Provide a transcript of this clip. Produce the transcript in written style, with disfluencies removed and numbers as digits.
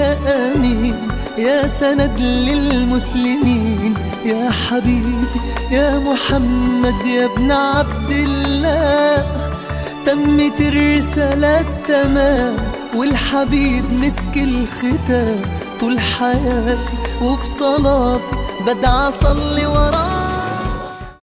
يا أمين يا سند للمسلمين، يا حبيبي يا محمد يا ابن عبد الله. تمت الرسالة تمام والحبيب مسك الختام، طول حياتي وفي صلاتي بدعى أصلي وراه.